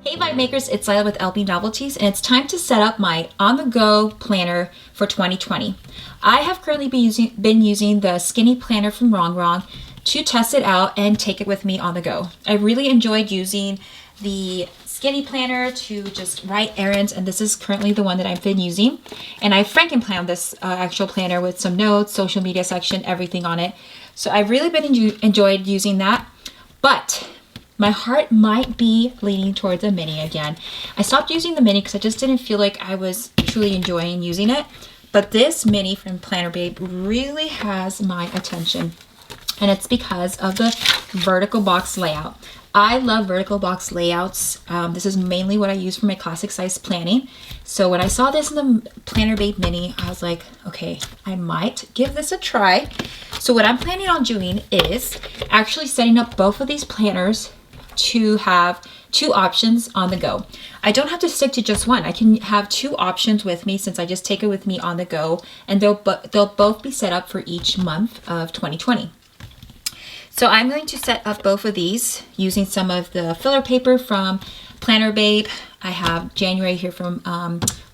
Hey Vibemakers, it's Lila with LB Novelties, and it's time to set up my on-the-go planner for 2020. I have currently been using the Skinny Planner from Rongrong to test it out and take it with me on the go. I really enjoyed using the Skinny Planner to just write errands, and this is currently the one that I've been using. And I Frankenplanned this actual planner with some notes, social media section, everything on it. So I've really been enjoyed using that, but my heart might be leaning towards a mini again. I stopped using the mini because I just didn't feel like I was truly enjoying using it. But this mini from Planner Babe really has my attention. And it's because of the vertical box layout. I love vertical box layouts. This is mainly what I use for my classic size planning. So when I saw this in the Planner Babe mini, I was like, okay, I might give this a try. So what I'm planning on doing is actually setting up both of these planners to have two options on the go. I don't have to stick to just one. I can have two options with me since I just take it with me on the go, and they'll both be set up for each month of 2020. So I'm going to set up both of these using some of the filler paper from Planner Babe. I have January here from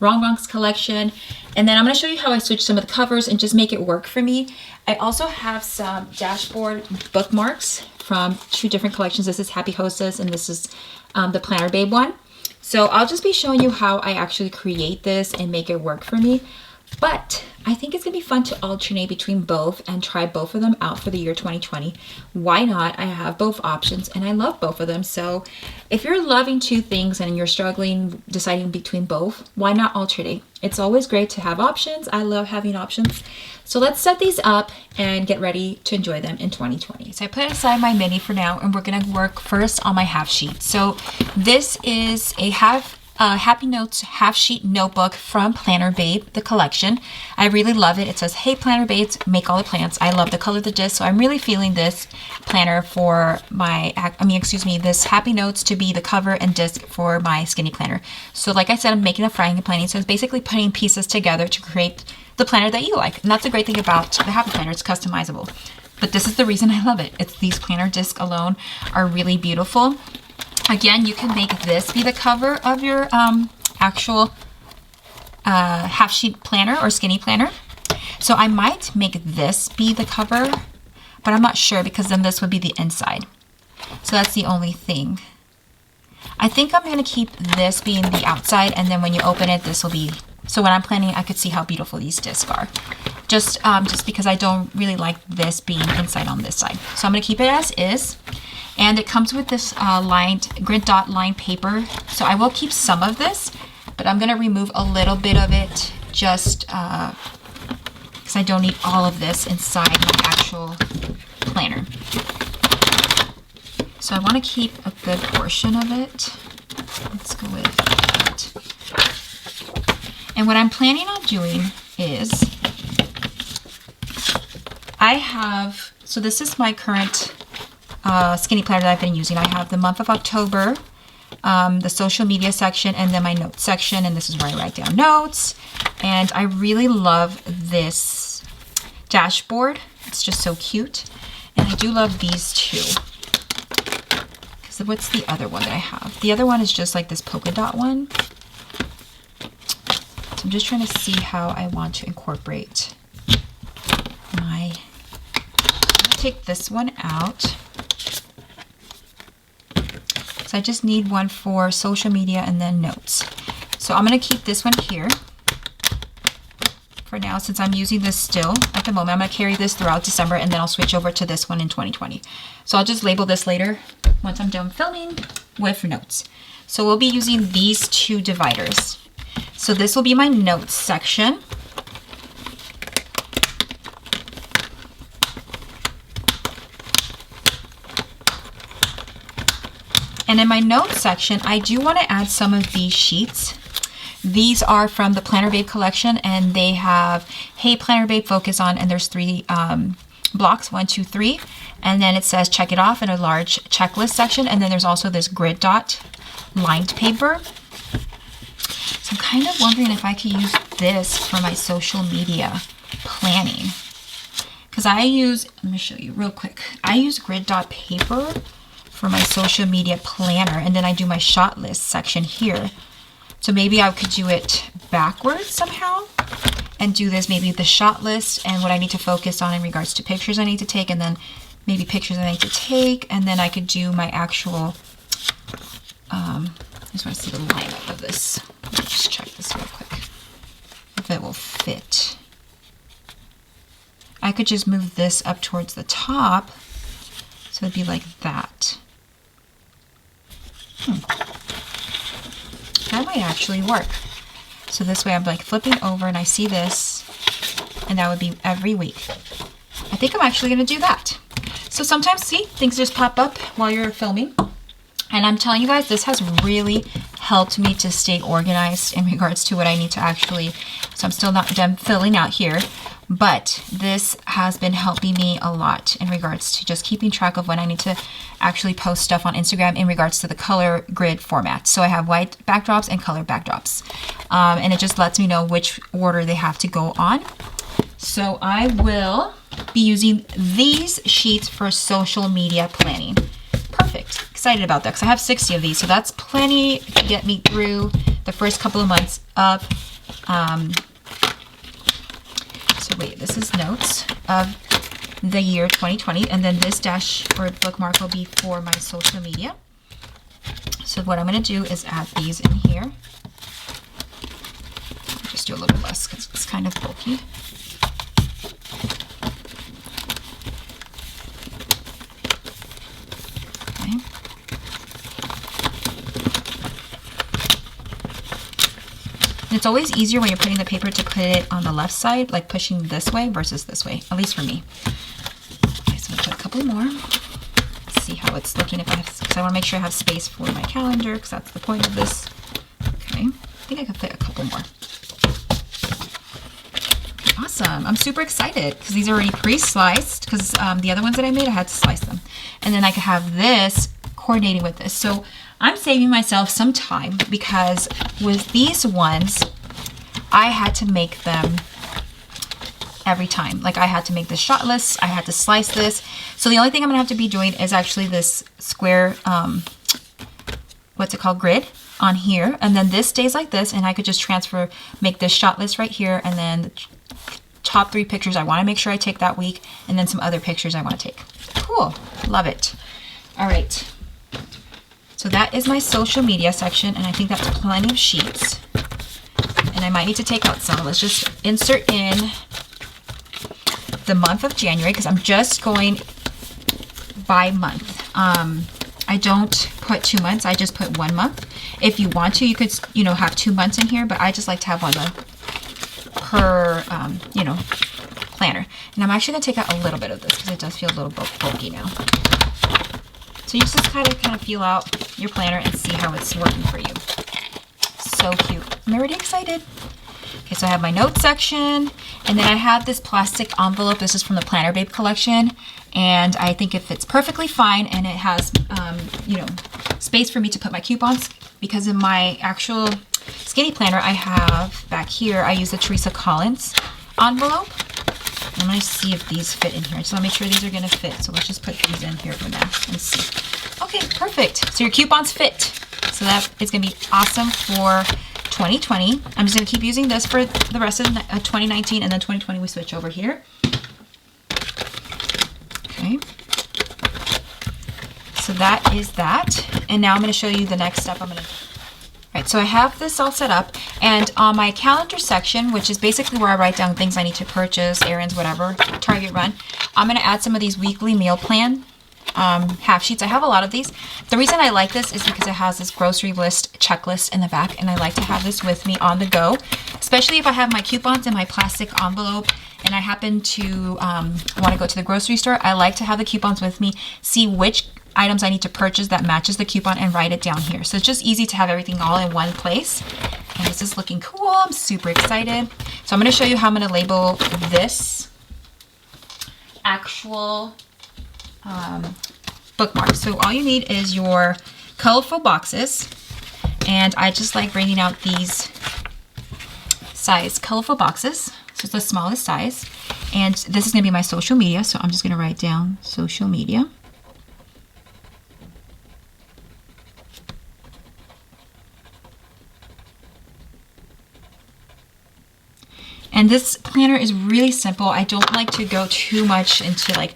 Rongrong's collection. And then I'm going to show you how I switch some of the covers and just make it work for me. I also have some dashboard bookmarks from two different collections. This is Happy Hostess and this is the Planner Babe one. So I'll just be showing you how I actually create this and make it work for me. But I think it's gonna be fun to alternate between both and try both of them out for the year 2020. Why not? I have both options and I love both of them. So if you're loving two things and you're struggling deciding between both, why not alternate? It's always great to have options. I love having options. So let's set these up and get ready to enjoy them in 2020. So I put aside my mini for now and we're gonna work first on my half sheet. So this is a Happy Notes half sheet notebook from Planner Babe, the collection. I really love it. It says, hey Planner Babes, make all the plans. I love the color of the disc, so I'm really feeling this planner for my, this Happy Notes to be the cover and disc for my Skinny Planner. So like I said, I'm making a Frankenplanning, so it's basically putting pieces together to create the planner that you like. And that's a great thing about the Happy Planner, it's customizable. But this is the reason I love it. It's these planner discs alone are really beautiful. Again, you can make this be the cover of your actual half sheet planner or skinny planner. So I might make this be the cover, but I'm not sure because then this would be the inside. So that's the only thing. I think I'm going to keep this being the outside, and then when you open it, this will be, so when I'm planning, I could see how beautiful these discs are. Just because I don't really like this being inside on this side. So I'm going to keep it as is. And it comes with this grid dot lined paper. So I will keep some of this, but I'm gonna remove a little bit of it just because I don't need all of this inside my actual planner. So I wanna keep a good portion of it. Let's go with that. And what I'm planning on doing is so this is my current Skinny Planner that I've been using. I have the month of October, the social media section, and then my notes section, and this is where I write down notes. And I really love this dashboard. It's just so cute. And I do love these two. Because what's the other one that I have? The other one is just like this polka dot one. So I'm just trying to see how I want to incorporate my, I'm gonna take this one out. I just need one for social media and then notes. So I'm going to keep this one here for now since I'm using this still at the moment. I'm going to carry this throughout December and then I'll switch over to this one in 2020. So I'll just label this later once I'm done filming with notes. So we'll be using these two dividers. So this will be my notes section. And in my notes section, I do want to add some of these sheets. These are from the Planner Babe collection, and they have, hey, Planner Babe, focus on, and there's three blocks, 1, 2, 3. And then it says check it off in a large checklist section. And then there's also this grid dot lined paper. So I'm kind of wondering if I could use this for my social media planning. Because I use, let me show you real quick. I use grid dot paper for my social media planner, and then I do my shot list section here. So maybe I could do it backwards somehow and do this, maybe the shot list and what I need to focus on in regards to pictures I need to take, and then maybe pictures I need to take, and then I could do my actual, I just want to see the lineup of this. Let me just check this real quick, if it will fit. I could just move this up towards the top, so it'd be like that. That might actually work. So this way I'm like flipping over and I see this, and that would be every week. I think I'm actually gonna do that. So sometimes, see, things just pop up while you're filming. And I'm telling you guys, this has really helped me to stay organized in regards to what I need to actually, so I'm still not done filling out here, but this has been helping me a lot in regards to just keeping track of when I need to actually post stuff on Instagram in regards to the color grid format. So I have white backdrops and color backdrops. And it just lets me know which order they have to go on. So I will be using these sheets for social media planning. Perfect. Excited about that because I have 60 of these, so that's plenty to get me through the first couple of months up. So wait, this is notes of the year 2020, and then this dash or bookmark will be for my social media. So what I'm going to do is add these in here. I'll just do a little less because it's kind of bulky. Okay. And it's always easier when you're putting the paper to put it on the left side, like pushing this way versus this way, at least for me. Okay, so I'm gonna put a couple more. See how it's looking, if I have, because I want to make sure I have space for my calendar, because that's the point of this. Okay, I think I can fit a couple more. Awesome. I'm super excited because these are already pre-sliced, because the other ones that I made, I had to slice them. And then I could have this coordinating with this. So I'm saving myself some time, because with these ones, I had to make them every time. Like I had to make the shot list, I had to slice this. So the only thing I'm gonna have to be doing is actually this square, what's it called, grid on here. And then this stays like this, and I could just transfer, make this shot list right here, and then the top 3 pictures I wanna make sure I take that week, and then some other pictures I wanna take. Cool, love it. All right. So that is my social media section, and I think that's plenty of sheets. And I might need to take out some. Let's just insert in the month of January, because I'm just going by month. I don't put 2 months, I just put 1 month. If you want to, you could, have 2 months in here, but I just like to have one per, planner. And I'm actually gonna take out a little bit of this because it does feel a little bulky now. So you just kind of feel out your planner and see how it's working for you. So cute. I'm already excited. Okay, so I have my notes section, and then I have this plastic envelope. This is from the Planner Babe collection, and I think it fits perfectly fine, and it has, space for me to put my coupons, because in my actual skinny planner I have back here, I use the Teresa Collins envelope. I'm going to see if these fit in here. I just want to make sure these are going to fit. So let's just put these in here for now and see. Okay, perfect. So your coupons fit. So that is going to be awesome for 2020. I'm just going to keep using this for the rest of 2019, and then 2020 we switch over here. Okay. So that is that. And now I'm going to show you the next step. Right, so I have this all set up, and on my calendar section, which is basically where I write down things I need to purchase, errands, whatever, Target run, I'm going to add some of these weekly meal plan half sheets. I have a lot of these. The reason I like this is because it has this grocery list checklist in the back, and I like to have this with me on the go, especially if I have my coupons in my plastic envelope and I happen to want to go to the grocery store. I like to have the coupons with me, see which items I need to purchase that matches the coupon, and write it down here. So it's just easy to have everything all in one place. And this is looking cool. I'm super excited. So I'm going to show you how I'm going to label this actual bookmark. So all you need is your colorful boxes, and I just like bringing out these size colorful boxes. So it's the smallest size, and this is going to be my social media. So I'm just going to write down social media. And this planner is really simple. I don't like to go too much into like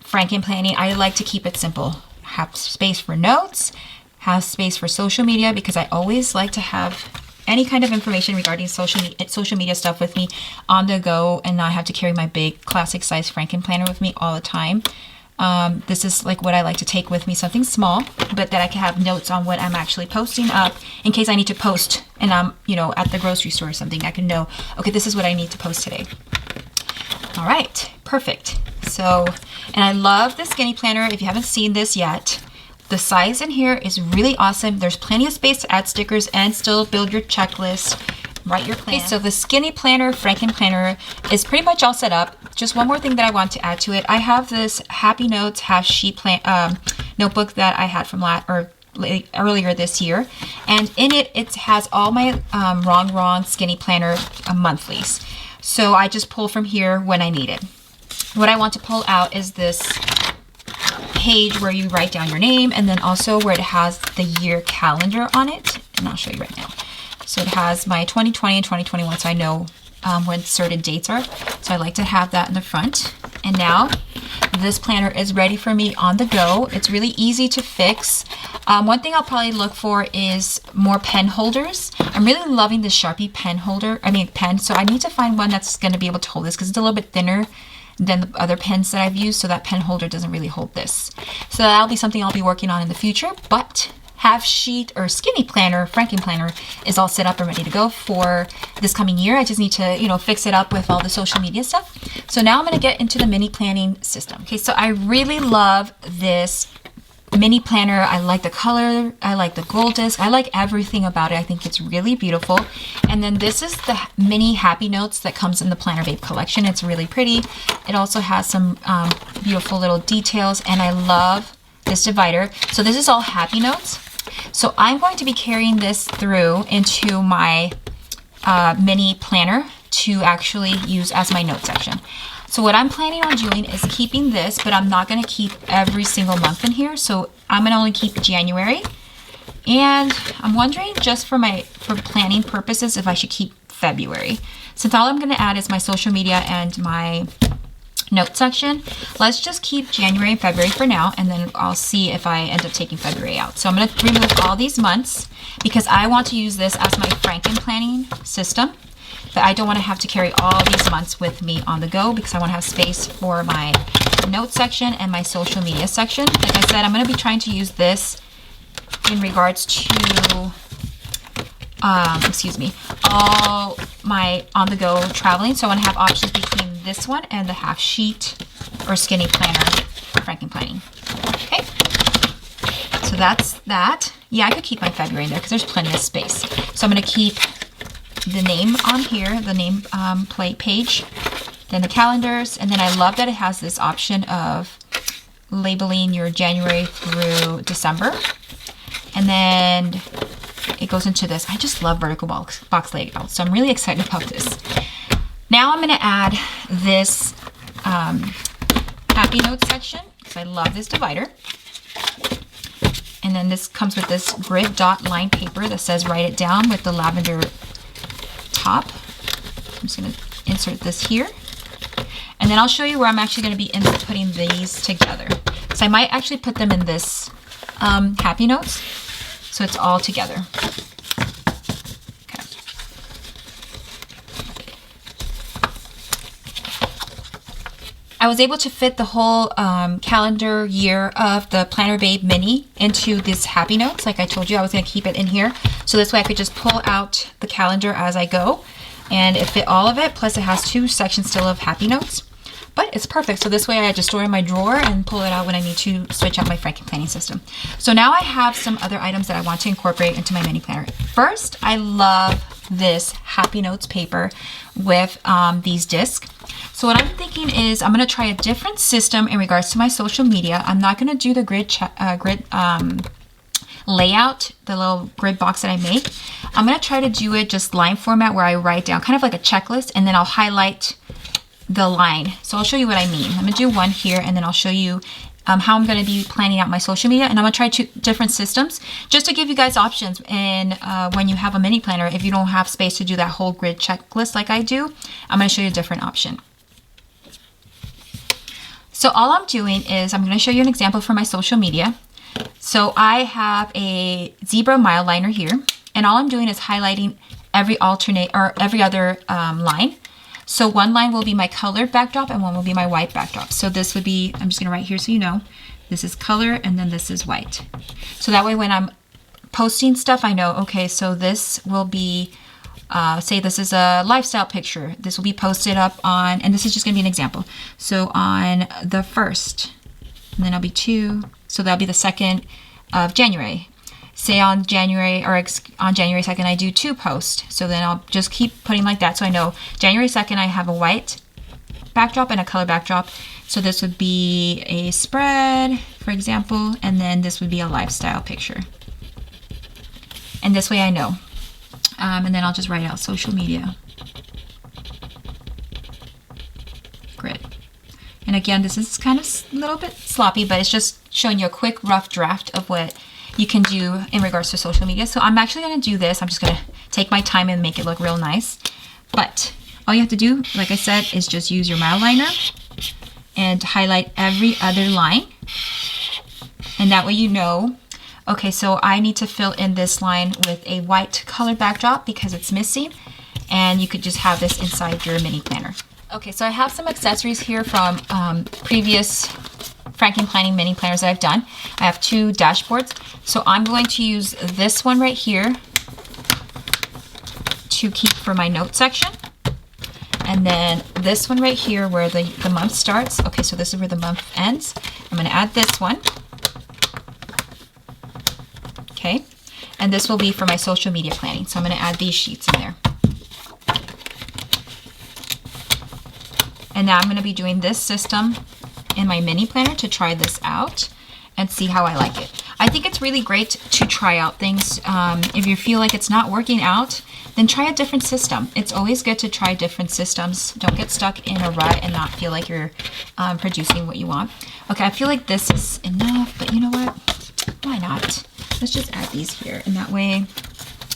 Frankenplanning. I like to keep it simple. Have space for notes, have space for social media, because I always like to have any kind of information regarding social media stuff with me on the go and not have to carry my big classic size Frankenplanner with me all the time. This is like what I like to take with me, something small, but that I can have notes on what I'm actually posting up in case I need to post and I'm, you know, at the grocery store or something. I can know, okay, this is what I need to post today. All right, perfect. So, and I love the Skinny Planner. If you haven't seen this yet, the size in here is really awesome. There's plenty of space to add stickers and still build your checklist, write your plan. Okay, so the Skinny Planner, Frankenplanner is pretty much all set up. Just one more thing that I want to add to it. I have this Happy Notes half sheet notebook that I had from earlier this year, and in it, it has all my Rongrong Skinny Planner monthlies. So I just pull from here when I need it. What I want to pull out is this page where you write down your name, and then also where it has the year calendar on it, and I'll show you right now. So it has my 2020 and 2021, so I know when certain dates are. So I like to have that in the front. And now this planner is ready for me on the go. It's really easy to fix. One thing I'll probably look for is more pen holders. I'm really loving the Sharpie pen, so I need to find one that's going to be able to hold this, because it's a little bit thinner than the other pens that I've used, so that pen holder doesn't really hold this. So that'll be something I'll be working on in the future, but half sheet or Skinny Planner, Frankenplanner is all set up and ready to go for this coming year. I just need to, you know, fix it up with all the social media stuff. So now I'm going to get into the mini planning system. Okay, so I really love this mini planner. I like the color, I like the gold disc, I like everything about it. I think it's really beautiful. And then this is the mini Happy Notes that comes in the Planner Babe collection. It's really pretty. It also has some beautiful little details, and I love this divider. So this is all Happy Notes. So I'm going to be carrying this through into my mini planner to actually use as my note section. So what I'm planning on doing is keeping this, but I'm not going to keep every single month in here. So I'm going to only keep January. And I'm wondering, just for planning purposes, if I should keep February. Since all I'm going to add is my social media and my note section, let's just keep January and February for now, and then I'll see if I end up taking February out. So I'm going to remove all these months because I want to use this as my Frankenplanning system. But I don't want to have to carry all these months with me on the go, because I want to have space for my notes section and my social media section. Like I said, I'm going to be trying to use this in regards to, all my on-the-go traveling. So I want to have options between this one and the half sheet or Skinny Planner Frankenplanning. Okay, so that's that. Yeah, I could keep my February in there because there's plenty of space. So I'm going to keep the name on here, the name page, then the calendars, and then I love that it has this option of labeling your January through December, and then it goes into this. I just love vertical box layout, so I'm really excited about this. Now I'm going to add this Happy Notes section because I love this divider. And then this comes with this grid dot line paper that says write it down with the lavender top. I'm just going to insert this here. And then I'll show you where I'm actually going to be putting these together. So I might actually put them in this Happy Notes, so it's all together. Okay. I was able to fit the whole calendar year of the Planner Babe Mini into this Happy Notes. Like I told you, I was going to keep it in here. So this way I could just pull out the calendar as I go. And it fit all of it. Plus it has two sections still of Happy Notes. But it's perfect. So this way I just store it in my drawer and pull it out when I need to switch out my Frankenplanning system. So now I have some other items that I want to incorporate into my mini planner. First, I love this Happy Notes paper with these discs. So what I'm thinking is I'm going to try a different system in regards to my social media. I'm not going to do the grid layout, the little grid box that I make. I'm going to try to do it just line format where I write down kind of like a checklist, and then I'll highlight the line. So I'll show you what I mean. I'm going to do one here, and then I'll show you how I'm going to be planning out my social media, and I'm going to try 2 different systems just to give you guys options. And when you have a mini planner, if you don't have space to do that whole grid checklist like I do, I'm going to show you a different option. So all I'm doing is I'm going to show you an example for my social media. So I have a zebra mile liner here, and all I'm doing is highlighting every other line. So one line will be my colored backdrop and one will be my white backdrop. So this would be, I'm just going to write here so you know, this is color and then this is white. So that way when I'm posting stuff, I know, okay, so this will be, say this is a lifestyle picture. This will be posted up on, and this is just going to be an example. So on the 1st, and then I'll be 2, so that'll be the 2nd of January. Say on January 2nd, I do 2 posts. So then I'll just keep putting like that. So I know January 2nd, I have a white backdrop and a color backdrop. So this would be a spread, for example, and then this would be a lifestyle picture. And this way I know. And then I'll just write out social media grid. And again, this is kind of a little bit sloppy, but it's just showing you a quick rough draft of what you can do in regards to social media. So I'm actually going to do this. I'm just going to take my time and make it look real nice. But all you have to do, like I said, is just use your mile liner and highlight every other line. And that way you know, okay, so I need to fill in this line with a white color backdrop because it's missing. And you could just have this inside your mini planner. Okay, so I have some accessories here from previous Frankenplanning mini planners that I've done. I have 2 dashboards. So I'm going to use this one right here to keep for my note section. And then this one right here where the month starts. Okay, so this is where the month ends. I'm going to add this one. Okay, and this will be for my social media planning. So I'm going to add these sheets in there. And now I'm going to be doing this system in my mini planner to try this out and see how I like it. I think it's really great to try out things. If you feel like it's not working out, then try a different system. It's always good to try different systems. Don't get stuck in a rut and not feel like you're producing what you want. Okay, I feel like this is enough, but you know what? Why not? Let's just add these here, and that way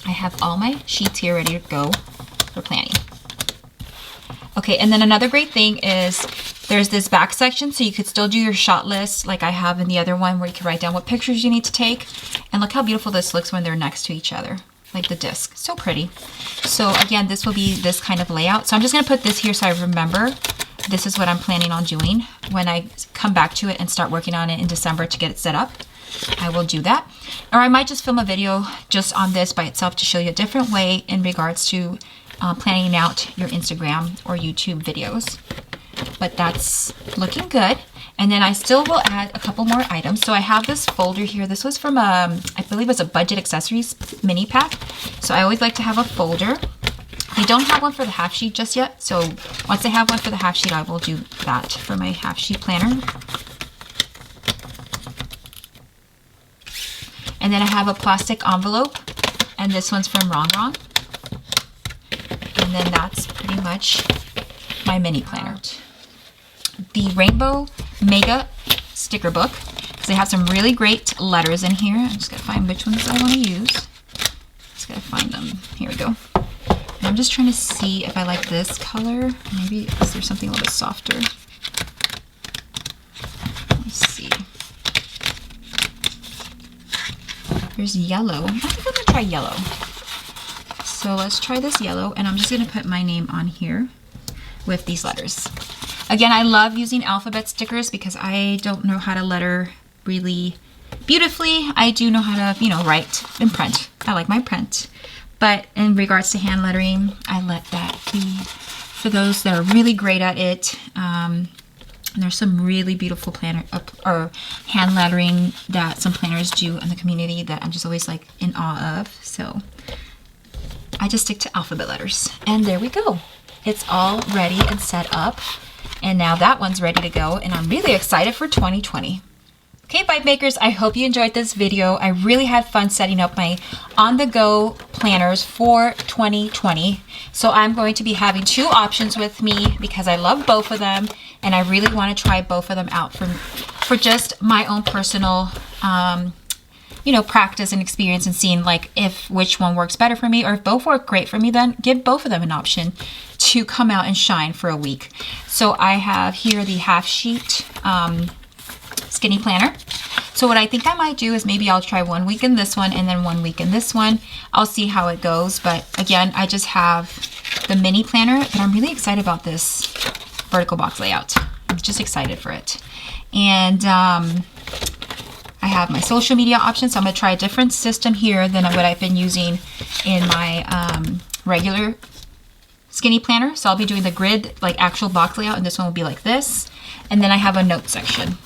I have all my sheets here ready to go for planning. Okay, and then another great thing is there's this back section, so you could still do your shot list like I have in the other one, where you can write down what pictures you need to take. And look how beautiful this looks when they're next to each other, like the disc. So pretty. So again, this will be this kind of layout. So I'm just going to put this here so I remember this is what I'm planning on doing when I come back to it and start working on it in December to get it set up. I will do that. Or I might just film a video just on this by itself to show you a different way in regards to planning out your Instagram or YouTube videos. But that's looking good. And then I still will add a couple more items. So I have this folder here. This was from, I believe it was a budget accessories mini pack. So I always like to have a folder. I don't have one for the half sheet just yet. So once I have one for the half sheet, I will do that for my half sheet planner. And then I have a plastic envelope. And this one's from Rongrong. And then that's pretty much my mini planner. The Rainbow Mega sticker book, because they have some really great letters in here. I'm just going to find which ones I want to use. Just got to find them. Here we go. And I'm just trying to see if I like this color. Maybe is there something a little bit softer? Let's see. There's yellow. I think I'm going to try yellow. So let's try this yellow, and I'm just going to put my name on here with these letters. Again, I love using alphabet stickers because I don't know how to letter really beautifully. I do know how to, write and print. I like my print. But in regards to hand lettering, I let that be for those that are really great at it. There's some really beautiful planner or hand lettering that some planners do in the community that I'm just always like in awe of. So I just stick to alphabet letters. And there we go. It's all ready and set up. And now that one's ready to go. And I'm really excited for 2020. Okay, Vibemakers, I hope you enjoyed this video. I really had fun setting up my on-the-go planners for 2020. So I'm going to be having 2 options with me because I love both of them, and I really want to try both of them out for just my own personal practice and experience, and seeing like if which one works better for me, or if both work great for me, then give both of them an option to come out and shine for a week. So I have here the half sheet Skinny Planner. So what I think I might do is maybe I'll try 1 week in this one and then 1 week in this one. I'll see how it goes. But again, I just have the mini planner, but I'm really excited about this vertical box layout. I'm just excited for it. And I have my social media options. So I'm going to try a different system here than what I've been using in my regular Skinny Planner. So I'll be doing the grid, like actual box layout, and this one will be like this. And then I have a note section.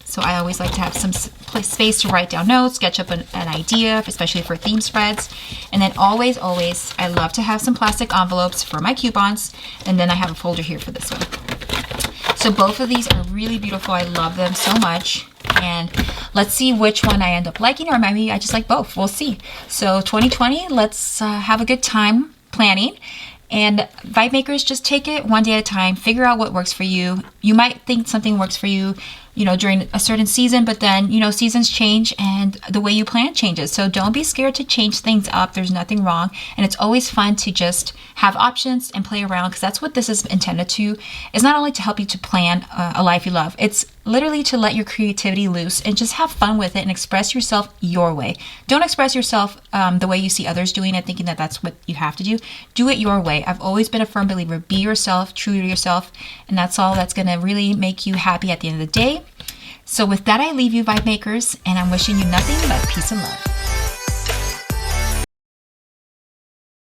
So I always like to have some space to write down notes, sketch up an idea, especially for theme spreads. And then always, I love to have some plastic envelopes for my coupons. And then I have a folder here for this one. So both of these are really beautiful. I love them so much. And let's see which one I end up liking, or maybe I just like both. We'll see. So 2020, let's have a good time planning. And Vibemakers, just take it one day at a time. Figure out what works for you. You might think something works for you, during a certain season, but then, seasons change and the way you plan changes. So don't be scared to change things up. There's nothing wrong. And it's always fun to just have options and play around, because that's what this is intended to. It's not only to help you to plan a life you love. It's literally to let your creativity loose and just have fun with it and express yourself your way. Don't express yourself the way you see others doing it, thinking that that's what you have to do. Do it your way. I've always been a firm believer. Be yourself, true to yourself, and that's all that's going to really make you happy at the end of the day. So with that, I leave you, Vibemakers, and I'm wishing you nothing but peace and love.